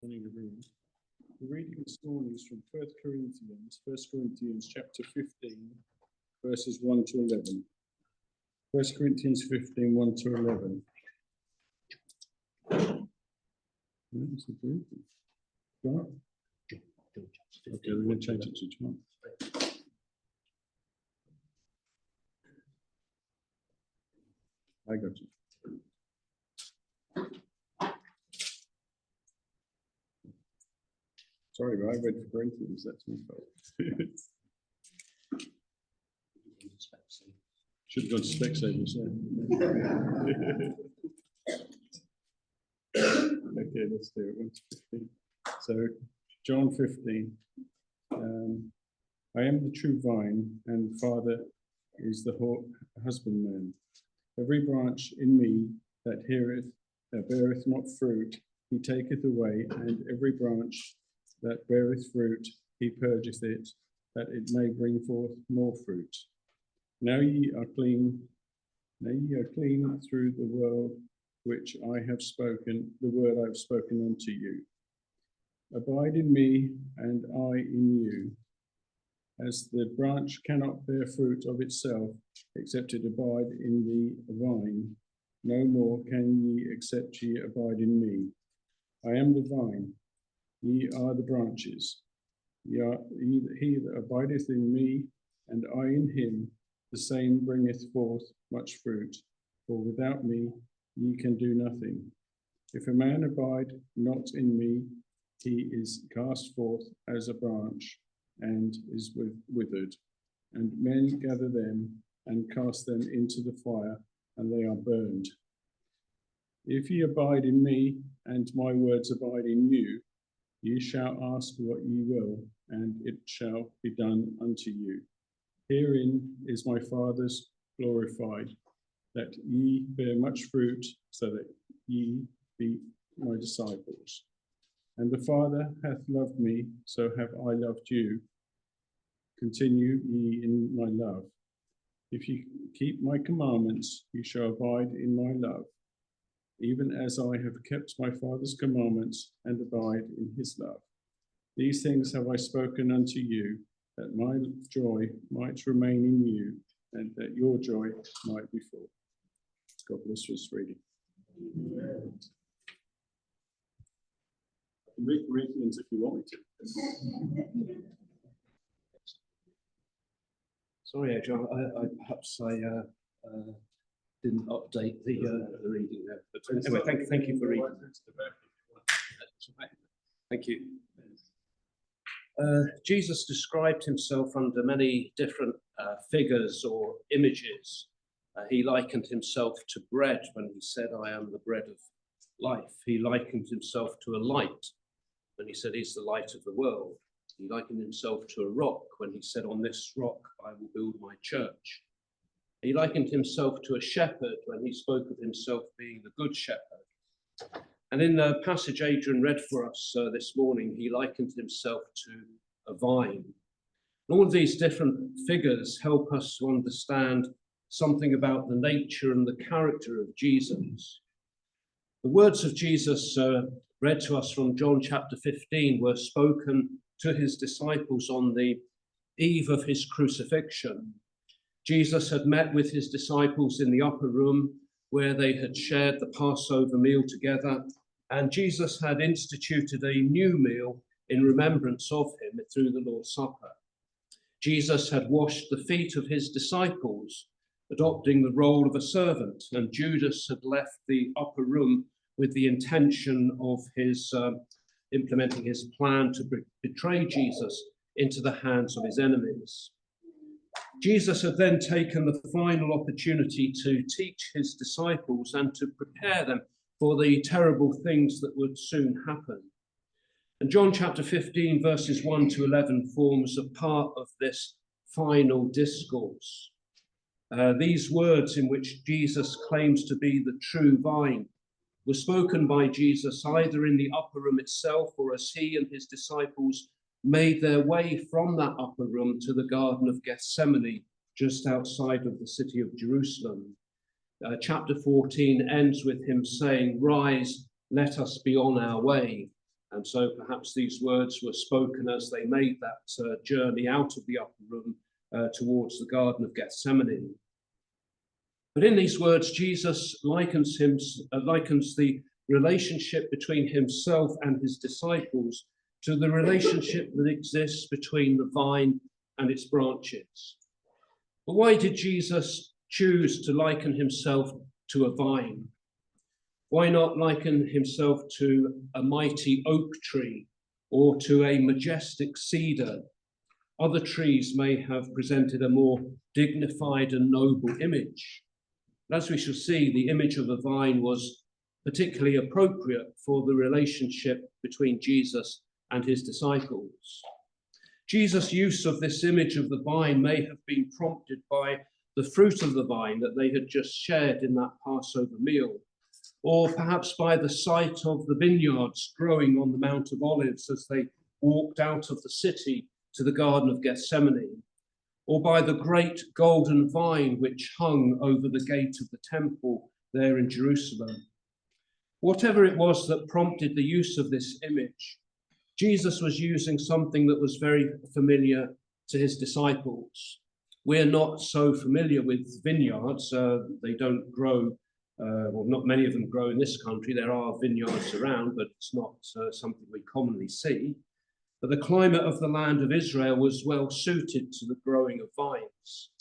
Morning, everyone. The reading this morning is from 1 Corinthians chapter 15, verses 1 to 11. 1 Corinthians 15, 1 to 11. John? Okay, we're going to change it to John. I got you. Sorry, but I read for Corinthians, that's my fault. Should have gone to Specsavers, yeah. Okay, let's do it. 1 to 15. So, John 15. I am the true vine, and Father is the husbandman. Every branch in me that beareth not fruit, he taketh away, and every branch that beareth fruit, he purgeth it, that it may bring forth more fruit. Now ye are clean through the word which I have spoken, the word I have spoken unto you. Abide in me, and I in you. As the branch cannot bear fruit of itself, except it abide in the vine, no more can ye except ye abide in me. I am the vine, ye are the branches. He that abideth in me, and I in him, the same bringeth forth much fruit. For without me ye can do nothing. If a man abide not in me, he is cast forth as a branch, and is withered. And men gather them, and cast them into the fire, and they are burned. If ye abide in me, and my words abide in you, ye shall ask what ye will, and it shall be done unto you. Herein is my Father's glorified, that ye bear much fruit, so that ye be my disciples. And the Father hath loved me, so have I loved you. Continue ye in my love. If ye keep my commandments, ye shall abide in my love, even as I have kept my Father's commandments and abide in his love. These things have I spoken unto you, that my joy might remain in you, and that your joy might be full. God bless this reading. I can read Corinthians if you want me to. Sorry, Adrian, I perhaps didn't update the reading there. But anyway, thank you for reading. Thank you. Jesus described himself under many different figures or images. He likened himself to bread when he said, I am the bread of life. He likened himself to a light when he said he's the light of the world. He likened himself to a rock when he said, on this rock I will build my church. He likened himself to a shepherd when he spoke of himself being the good shepherd. And in the passage Adrian read for us this morning, he likened himself to a vine. And all of these different figures help us to understand something about the nature and the character of Jesus. The words of Jesus read to us from John chapter 15 were spoken to his disciples on the eve of his crucifixion. Jesus had met with his disciples in the upper room where they had shared the Passover meal together, and Jesus had instituted a new meal in remembrance of him through the Lord's Supper. Jesus had washed the feet of his disciples, adopting the role of a servant, and Judas had left the upper room with the intention of his implementing his plan to betray Jesus into the hands of his enemies. Jesus had then taken the final opportunity to teach his disciples and to prepare them for the terrible things that would soon happen. And John chapter 15, verses 1 to 11 forms a part of this final discourse. These words in which Jesus claims to be the true vine were spoken by Jesus either in the upper room itself or as he and his disciples made their way from that upper room to the Garden of Gethsemane, just outside of the city of Jerusalem. Chapter 14 ends with him saying, "Rise, let us be on our way." And so perhaps these words were spoken as they made that journey out of the upper room towards the Garden of Gethsemane. But in these words, Jesus likens the relationship between himself and his disciples to the relationship that exists between the vine and its branches. But why did Jesus choose to liken himself to a vine? Why not liken himself to a mighty oak tree or to a majestic cedar? Other trees may have presented a more dignified and noble image. As we shall see, the image of a vine was particularly appropriate for the relationship between Jesus and his disciples. Jesus' use of this image of the vine may have been prompted by the fruit of the vine that they had just shared in that Passover meal, or perhaps by the sight of the vineyards growing on the Mount of Olives as they walked out of the city to the Garden of Gethsemane, or by the great golden vine which hung over the gate of the temple there in Jerusalem. Whatever it was that prompted the use of this image, Jesus was using something that was very familiar to his disciples. We're not so familiar with vineyards. They don't grow, well, not many of them grow in this country. There are vineyards around, but it's not something we commonly see. But the climate of the land of Israel was well suited to the growing of vines.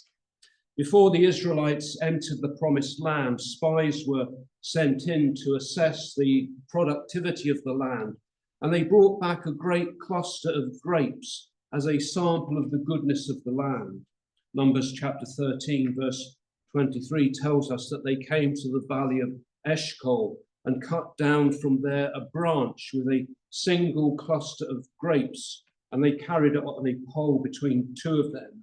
Before the Israelites entered the promised land, spies were sent in to assess the productivity of the land, and they brought back a great cluster of grapes as a sample of the goodness of the land. Numbers chapter 13, verse 23 tells us that they came to the valley of Eshcol and cut down from there a branch with a single cluster of grapes, and they carried it on a pole between two of them.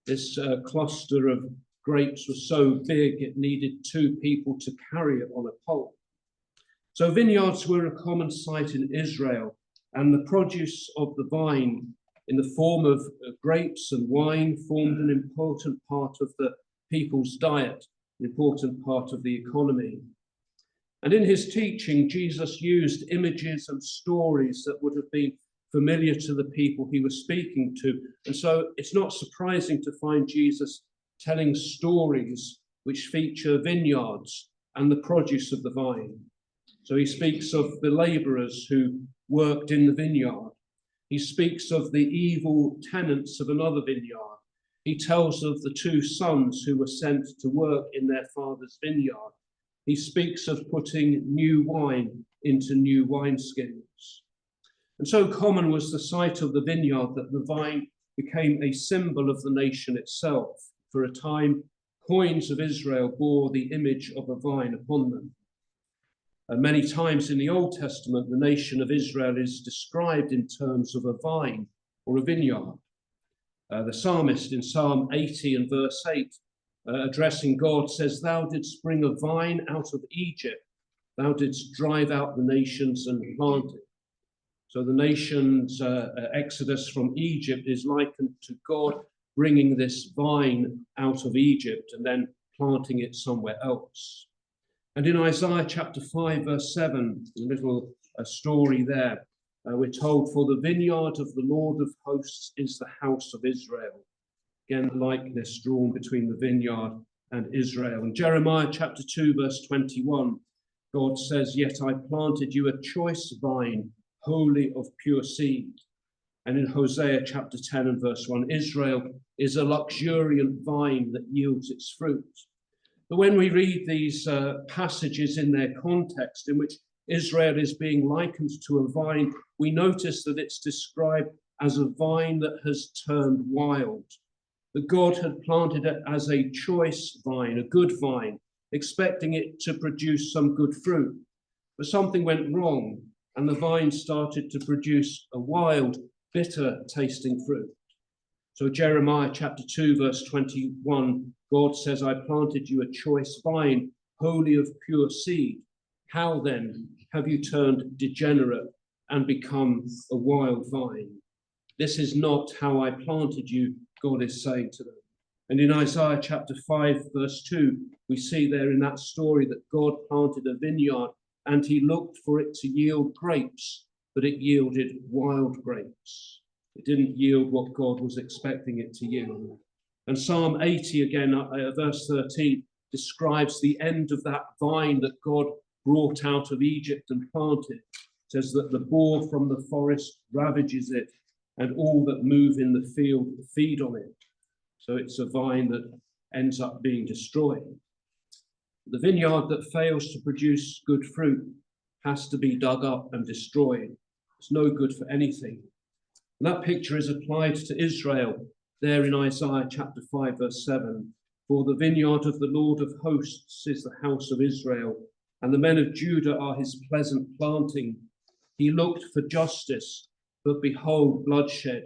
This cluster of grapes was so big it needed two people to carry it on a pole. So vineyards were a common sight in Israel, and the produce of the vine in the form of grapes and wine formed an important part of the people's diet, an important part of the economy. And in his teaching, Jesus used images and stories that would have been familiar to the people he was speaking to. And so it's not surprising to find Jesus telling stories which feature vineyards and the produce of the vine. So he speaks of the laborers who worked in the vineyard. He speaks of the evil tenants of another vineyard. He tells of the two sons who were sent to work in their father's vineyard. He speaks of putting new wine into new wineskins. And so common was the sight of the vineyard that the vine became a symbol of the nation itself. For a time, coins of Israel bore the image of a vine upon them. Many times in the Old Testament, the nation of Israel is described in terms of a vine or a vineyard. The psalmist in Psalm 80 and verse 8, addressing God, says, "Thou didst bring a vine out of Egypt. Thou didst drive out the nations and plant it." So the nation's exodus from Egypt is likened to God bringing this vine out of Egypt and then planting it somewhere else. And in Isaiah chapter 5, verse 7, a little story there, we're told, "For the vineyard of the Lord of hosts is the house of Israel." Again, likeness drawn between the vineyard and Israel. In Jeremiah chapter 2, verse 21, God says, "Yet I planted you a choice vine, wholly of pure seed." And in Hosea chapter 10 and verse 1, Israel is a luxuriant vine that yields its fruit. But when we read these passages in their context, in which Israel is being likened to a vine, we notice that it's described as a vine that has turned wild. That God had planted it as a choice vine, a good vine, expecting it to produce some good fruit. But something went wrong, and the vine started to produce a wild, bitter tasting fruit. So Jeremiah chapter 2, verse 21, God says, "I planted you a choice vine, wholly of pure seed. How then have you turned degenerate and become a wild vine? This is not how I planted you," God is saying to them. And in Isaiah chapter 5, verse 2, we see there in that story that God planted a vineyard and he looked for it to yield grapes. but it yielded wild grapes. It didn't yield what God was expecting it to yield. And Psalm 80 again, verse 13, describes the end of that vine that God brought out of Egypt and planted. It says that the boar from the forest ravages it, and all that move in the field feed on it. So it's a vine that ends up being destroyed. The vineyard that fails to produce good fruit has to be dug up and destroyed. It's no good for anything. And that picture is applied to Israel there in Isaiah chapter 5, verse 7. For the vineyard of the Lord of hosts is the house of Israel, and the men of Judah are his pleasant planting. He looked for justice, but behold bloodshed,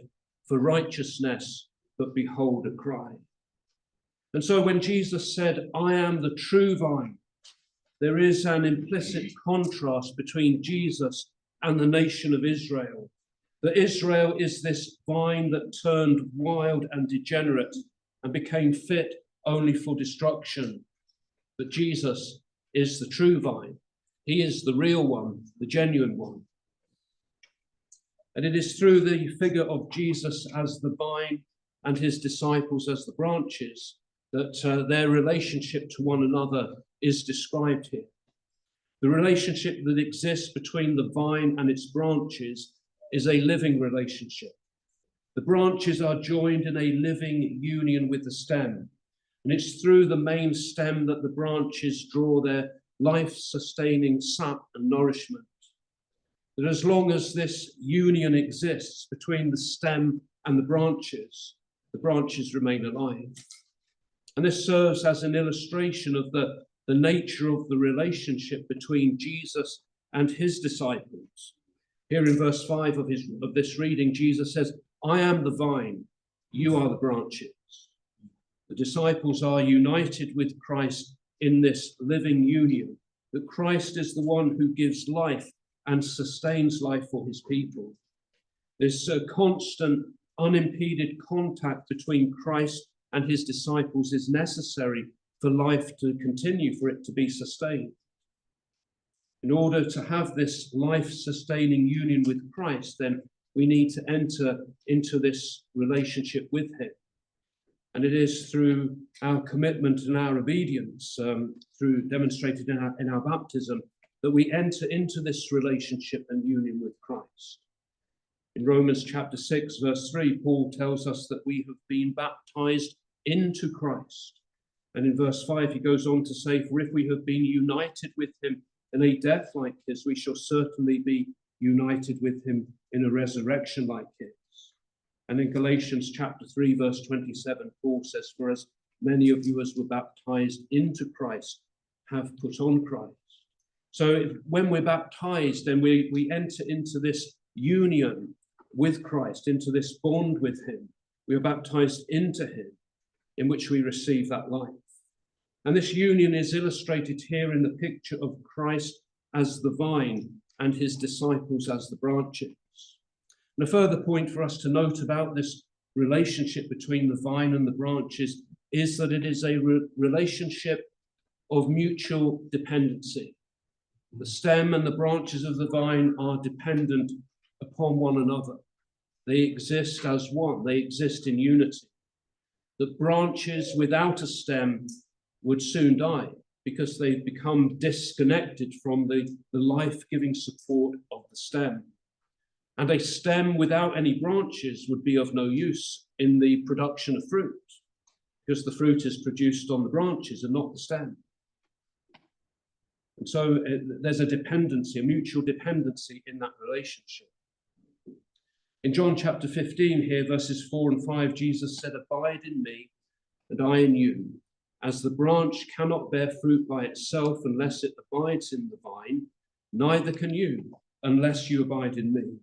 for righteousness, but behold a cry. And so when Jesus said, I am the true vine, there is an implicit contrast between Jesus and the nation of Israel. That Israel is this vine that turned wild and degenerate and became fit only for destruction. But Jesus is the true vine. He is the real one, the genuine one. And it is through the figure of Jesus as the vine and his disciples as the branches that their relationship to one another is described here. The relationship that exists between the vine and its branches is a living relationship. The branches are joined in a living union with the stem, and it's through the main stem that the branches draw their life-sustaining sap and nourishment. That as long as this union exists between the stem and the branches remain alive. And this serves as an illustration of the nature of the relationship between Jesus and his disciples. Here in verse 5 of this reading, Jesus says, I am the vine, you are the branches. The disciples are united with Christ in this living union, that Christ is the one who gives life and sustains life for his people. This constant, unimpeded contact between Christ and his disciples is necessary for life to continue, for it to be sustained. In order to have this life-sustaining union with Christ, then we need to enter into this relationship with him. And it is through our commitment and our obedience, through demonstrated in our baptism, that we enter into this relationship and union with Christ. In Romans chapter 6, verse 3, Paul tells us that we have been baptized into Christ. And in verse 5, he goes on to say, for if we have been united with him in a death like his, we shall certainly be united with him in a resurrection like his. And in Galatians chapter 3, verse 27, Paul says, for as many of you as were baptized into Christ have put on Christ. So when we're baptized, then we enter into this union with Christ, into this bond with him. We are baptized into him, in which we receive that life. And this union is illustrated here in the picture of Christ as the vine and his disciples as the branches. And a further point for us to note about this relationship between the vine and the branches is that it is a relationship of mutual dependency. The stem and the branches of the vine are dependent upon one another. They exist as one. They exist in unity. The branches without a stem would soon die because they've become disconnected from the life-giving support of the stem. And a stem without any branches would be of no use in the production of fruit, because the fruit is produced on the branches and not the stem. And so there's a dependency, a mutual dependency in that relationship. In John chapter 15 here, verses 4 and 5, Jesus said, abide in me and I in you. As the branch cannot bear fruit by itself unless it abides in the vine, neither can you unless you abide in me.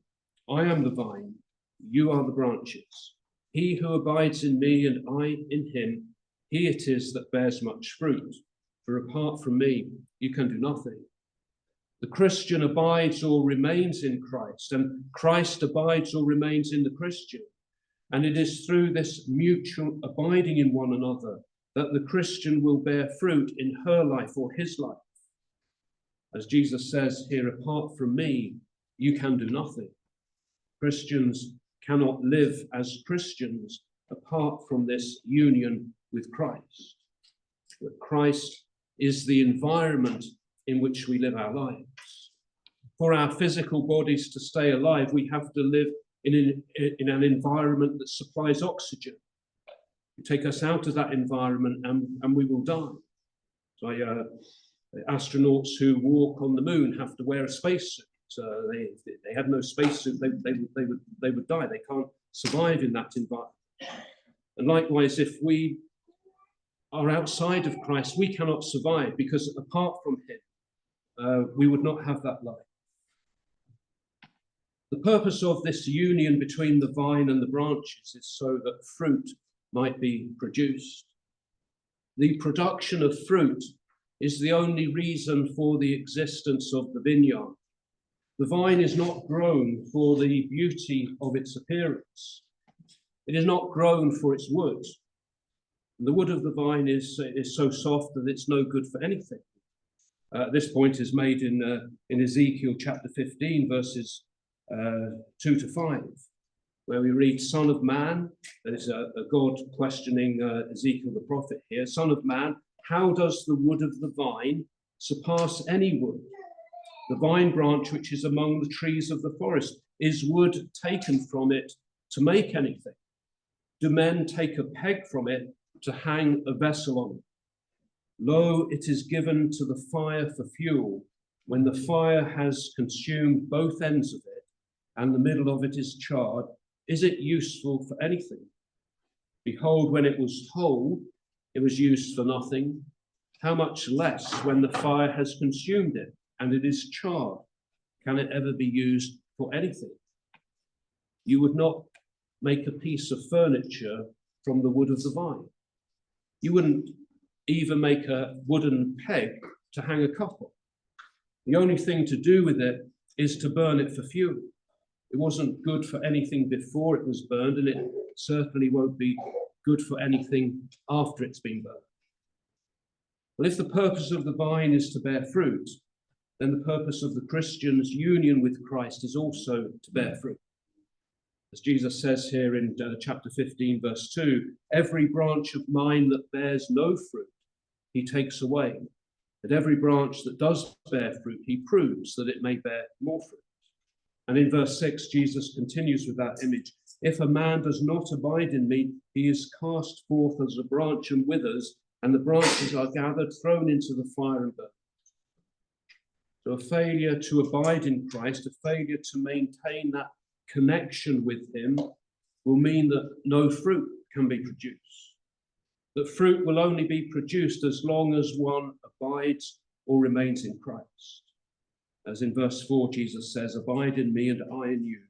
I am the vine, you are the branches. He who abides in me and I in him, he it is that bears much fruit. For apart from me, you can do nothing. The Christian abides or remains in Christ, and Christ abides or remains in the Christian. And it is through this mutual abiding in one another that the Christian will bear fruit in her life or his life. As Jesus says here, apart from me, you can do nothing. Christians cannot live as Christians apart from this union with Christ. That Christ is the environment in which we live our lives. For our physical bodies to stay alive, we have to live in an environment that supplies oxygen. You take us out of that environment and we will die. So the astronauts who walk on the moon have to wear a spacesuit. They have no spacesuit, they would die. They can't survive in that environment. And likewise, if we are outside of Christ, we cannot survive, because apart from him, we would not have that life. The purpose of this union between the vine and the branches is so that fruit might be produced. The production of fruit is the only reason for the existence of the vineyard. The vine is not grown for the beauty of its appearance. It is not grown for its wood. The wood of the vine is so soft that it's no good for anything. This point is made in Ezekiel chapter 15, verses 2 to 5, where we read, "Son of man," that is a God questioning Ezekiel the prophet here, "Son of man, how does the wood of the vine surpass any wood? The vine branch which is among the trees of the forest, is wood taken from it to make anything? Do men take a peg from it to hang a vessel on it? Lo, it is given to the fire for fuel. When the fire has consumed both ends of it, and the middle of it is charred, is it useful for anything? Behold, when it was whole, it was used for nothing. How much less when the fire has consumed it, and it is charred? Can it ever be used for anything? You would not make a piece of furniture from the wood of the vine. You wouldn't even make a wooden peg to hang a cup on. The only thing to do with it is to burn it for fuel. It wasn't good for anything before it was burned, and it certainly won't be good for anything after it's been burned. Well, if the purpose of the vine is to bear fruit, then the purpose of the Christian's union with Christ is also to bear fruit. As Jesus says here in chapter 15, verse 2, "Every branch of mine that bears no fruit, he takes away. But every branch that does bear fruit, he prunes, that it may bear more fruit." And in verse 6, Jesus continues with that image. "If a man does not abide in me, he is cast forth as a branch and withers, and the branches are gathered, thrown into the fire and burned." So a failure to abide in Christ, a failure to maintain that connection with him, will mean that no fruit can be produced. That fruit will only be produced as long as one abides or remains in Christ. As in verse 4, Jesus says, "Abide in me and I in you.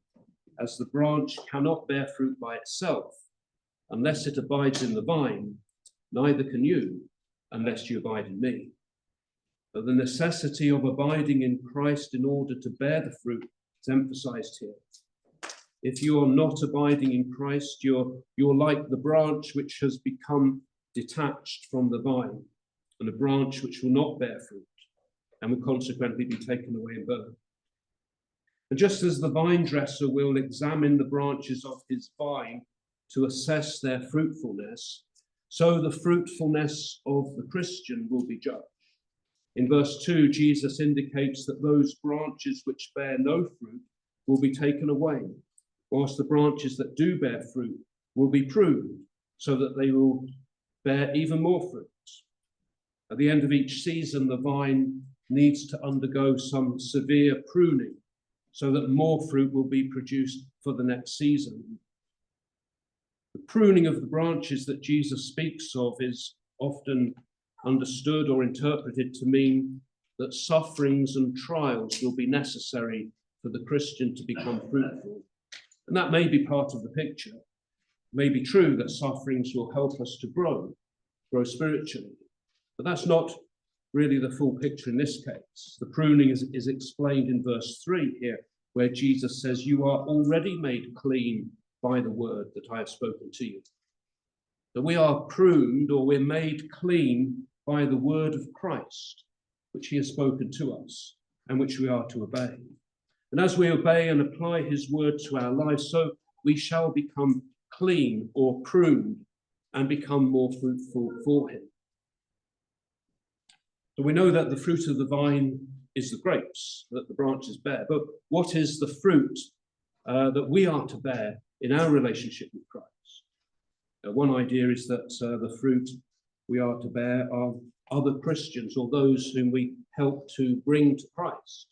As the branch cannot bear fruit by itself unless it abides in the vine, neither can you unless you abide in me." But the necessity of abiding in Christ in order to bear the fruit is emphasized here. If you are not abiding in Christ, you're like the branch which has become detached from the vine, and a branch which will not bear fruit and will consequently be taken away and burned. And just as the vine dresser will examine the branches of his vine to assess their fruitfulness, so the fruitfulness of the Christian will be judged. In verse 2, Jesus indicates that those branches which bear no fruit will be taken away, whilst the branches that do bear fruit will be pruned, so that they will bear even more fruit. At the end of each season, the vine needs to undergo some severe pruning, so that more fruit will be produced for the next season. The pruning of the branches that Jesus speaks of is often understood or interpreted to mean that sufferings and trials will be necessary for the Christian to become fruitful. And that may be part of the picture. It may be true that sufferings will help us to grow spiritually, but that's not really the full picture in this case. The pruning is explained in verse 3 here, where Jesus says, "You are already made clean by the word that I have spoken to you." That we are pruned, or we're made clean by the word of Christ, which he has spoken to us and which we are to obey. And as we obey and apply his word to our lives, so we shall become clean or pruned and become more fruitful for him. So we know that the fruit of the vine is the grapes that the branches bear. But what is the fruit that we are to bear in our relationship with Christ? One idea is that the fruit we are to bear are other Christians or those whom we help to bring to Christ.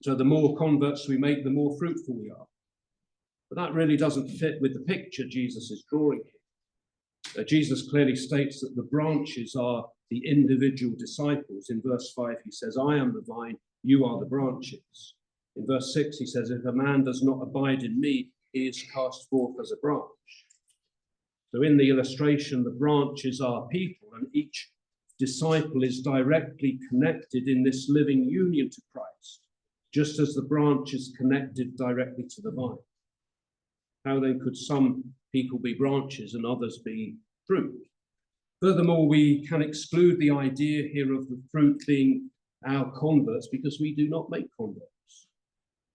So the more converts we make, the more fruitful we are. But that really doesn't fit with the picture Jesus is drawing here. Jesus clearly states that the branches are the individual disciples. In verse 5, he says, I am the vine, you are the branches. In verse 6, he says, if a man does not abide in me, he is cast forth as a branch. So in the illustration, the branches are people, and each disciple is directly connected in this living union to Christ, just as the branch is connected directly to the vine. How then could some people be branches and others be fruit? Furthermore, we can exclude the idea here of the fruit being our converts because we do not make converts.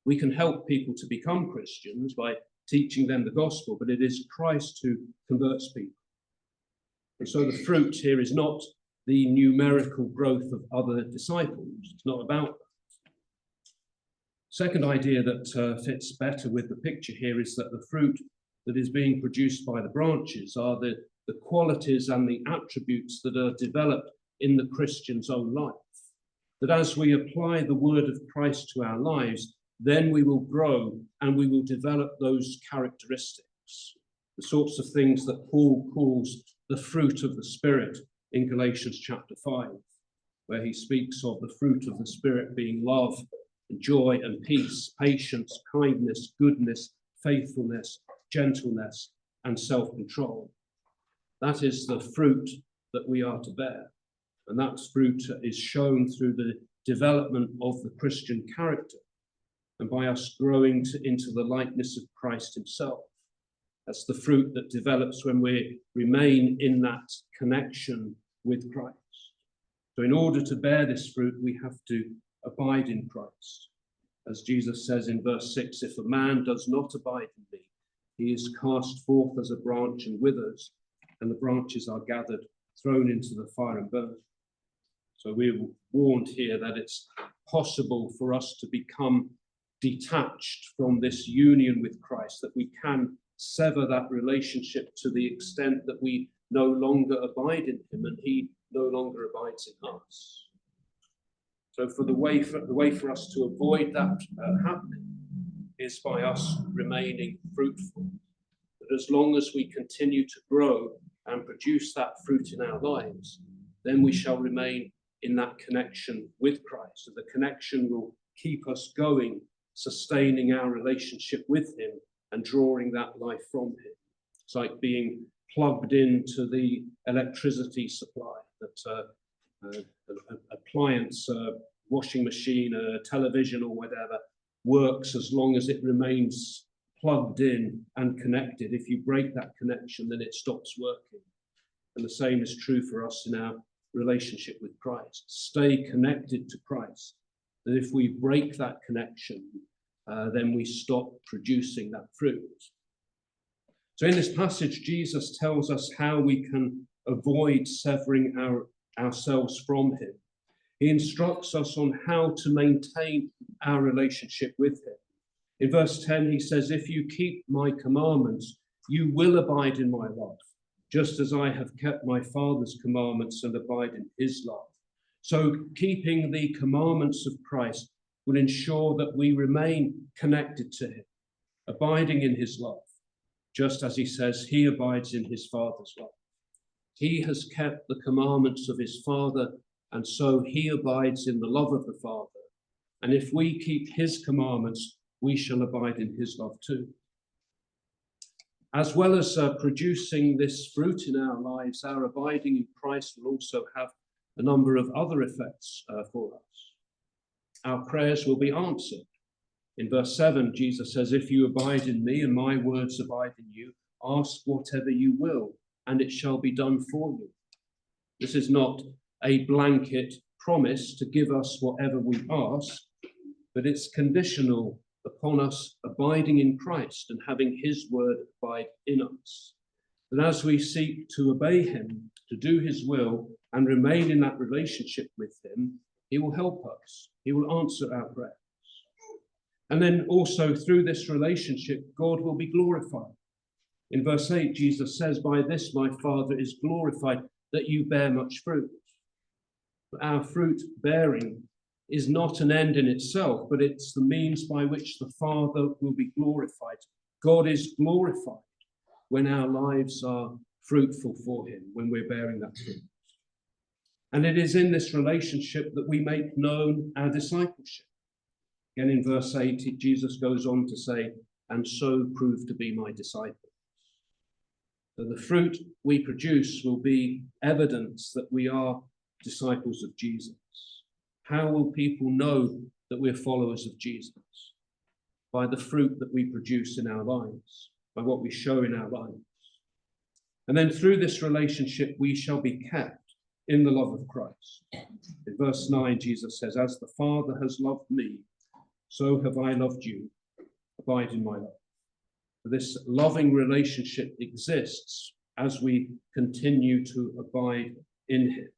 We can help people to become Christians by teaching them the gospel, but it is Christ who converts people. And so the fruit here is not the numerical growth of other disciples. It's not about that. Second idea that fits better with the picture here is that the fruit that is being produced by the branches are the qualities and the attributes that are developed in the Christian's own life. That as we apply the word of Christ to our lives, then we will grow and we will develop those characteristics, the sorts of things that Paul calls the fruit of the Spirit in Galatians chapter 5, where he speaks of the fruit of the Spirit being love, joy and peace, patience, kindness, goodness, faithfulness, gentleness, and self-control. That is the fruit that we are to bear. And that fruit is shown through the development of the Christian character and by us growing into the likeness of Christ himself. That's the fruit that develops when we remain in that connection with Christ. So in order to bear this fruit, we have to abide in Christ. As Jesus says in verse 6, if a man does not abide in me, he is cast forth as a branch and withers, and the branches are gathered, thrown into the fire and burned. So we're warned here that it's possible for us to become detached from this union with Christ, that we can sever that relationship to the extent that we no longer abide in him and he no longer abides in us. So the way for us to avoid that happening is by us remaining fruitful. That as long as we continue to grow and produce that fruit in our lives, then we shall remain in that connection with Christ. And the connection will keep us going, sustaining our relationship with him and drawing that life from him. It's like being plugged into the electricity supply, that an appliance, washing machine, a television or whatever, works as long as it remains plugged in and connected. If you break that connection, then it stops working. And the same is true for us in our relationship with Christ. Stay connected to Christ. That if we break that connection, then we stop producing that fruit. So in this passage, Jesus tells us how we can avoid severing ourselves from him. He instructs us on how to maintain our relationship with him. In verse 10, he says, if you keep my commandments, you will abide in my love, just as I have kept my Father's commandments and abide in his love. So keeping the commandments of Christ will ensure that we remain connected to him, abiding in his love, just as he says he abides in his Father's love. He has kept the commandments of his Father, and so he abides in the love of the Father. And if we keep his commandments, we shall abide in his love too. As well as producing this fruit in our lives, our abiding in Christ will also have a number of other effects for us. Our prayers will be answered. In verse 7, Jesus says, if you abide in me and my words abide in you, ask whatever you will, and it shall be done for you. This is not a blanket promise to give us whatever we ask, but it's conditional upon us abiding in Christ and having his word abide in us. That as we seek to obey him, to do his will, and remain in that relationship with him, he will help us. He will answer our prayers. And then also through this relationship, God will be glorified. In verse 8, Jesus says, "By this my Father is glorified, that you bear much fruit." Our fruit bearing is not an end in itself, but it's the means by which the Father will be glorified. God is glorified when our lives are fruitful for him, when we're bearing that fruit. And it is in this relationship that we make known our discipleship. Again, in verse 8, Jesus goes on to say, "And so prove to be my disciples." So the fruit we produce will be evidence that we are disciples of Jesus. How will people know that we're followers of Jesus? By the fruit that we produce in our lives, by what we show in our lives. And then through this relationship, we shall be kept in the love of Christ. In verse 9, Jesus says, "As the Father has loved me, so have I loved you. Abide in my love." This loving relationship exists as we continue to abide in him.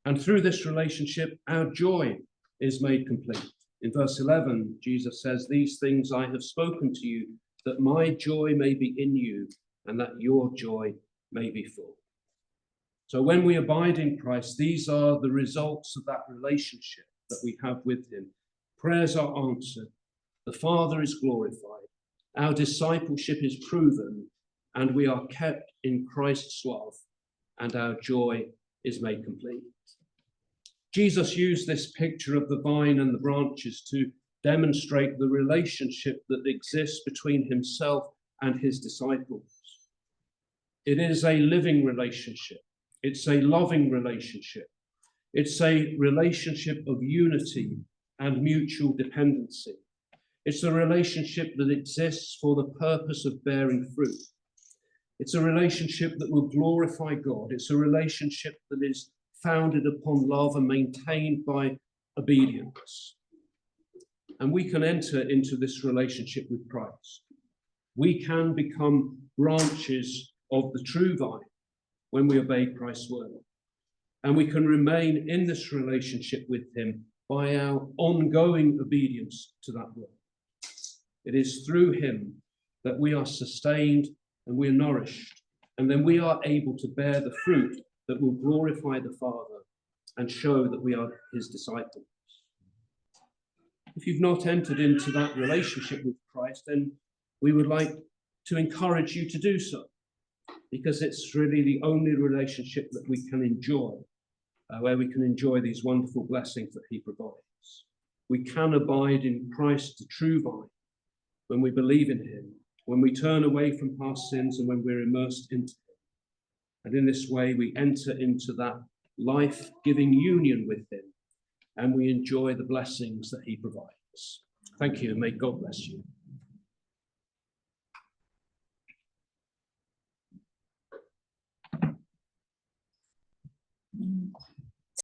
And through this relationship, our joy is made complete. In verse 11, Jesus says, "These things I have spoken to you, that my joy may be in you, and that your joy may be full." So when we abide in Christ, these are the results of that relationship that we have with him. Prayers are answered, the Father is glorified, our discipleship is proven, and we are kept in Christ's love, and our joy is made complete. Jesus used this picture of the vine and the branches to demonstrate the relationship that exists between himself and his disciples. It is a living relationship. It's a loving relationship. It's a relationship of unity and mutual dependency. It's a relationship that exists for the purpose of bearing fruit. It's a relationship that will glorify God. It's a relationship that is founded upon love and maintained by obedience. And we can enter into this relationship with Christ. We can become branches of the true vine when we obey Christ's word. And we can remain in this relationship with him by our ongoing obedience to that word. It is through him that we are sustained and we are nourished, and then we are able to bear the fruit that will glorify the Father and show that we are his disciples. If you've not entered into that relationship with Christ, then we would like to encourage you to do so, because it's really the only relationship that we can enjoy, where we can enjoy these wonderful blessings that he provides. We can abide in Christ, the true vine, when we believe in him, when we turn away from past sins, and when we're immersed into him. And in this way, we enter into that life-giving union with him, and we enjoy the blessings that he provides. Thank you, and may God bless you.